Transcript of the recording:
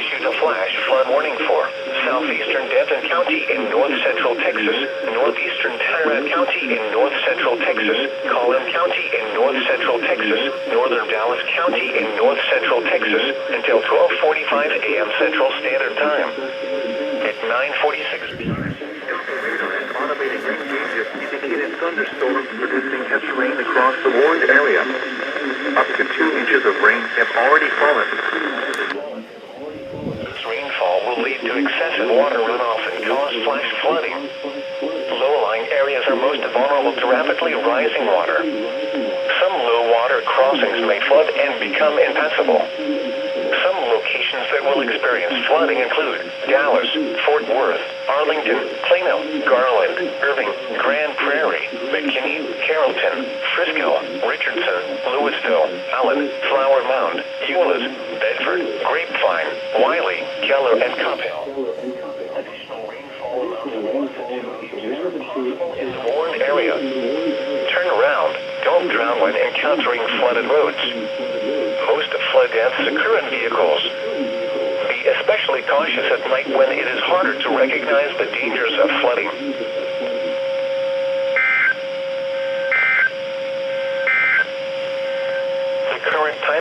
issued a flash flood warning for southeastern Denton County in north-central Texas, northeastern Tarrant County in north-central Texas, Collin County in north-central Texas, northern Dallas County in north-central Texas, until 12:45 a.m. Central Standard Time. At 9:46 p.m. Automated rain gauges indicated thunderstorms producing heavy rain across the warned area. Up to 2 inches of rain have already fallen. This rainfall will lead to excessive water runoff and cause flash flooding. Low-lying areas are most vulnerable to rapidly rising water. Some low-water crossings may flood and become impassable. Some locations that will experience flooding include Dallas, Fort Worth, Arlington, Plano, Garland, Irving, Grand Prairie, McKinney, Carrollton, Frisco, Richardson, Louisville, Allen, Flower Mound, Euless, Bedford, Grapevine, Wiley, Keller, and Coppell. Additional rainfall amounts of 1 to 2 inches in the warned area. Turn around. Don't drown when encountering flooded roads. Most flood deaths occur in vehicles. Be especially cautious at night when it is harder to recognize the dangers of flooding. The current time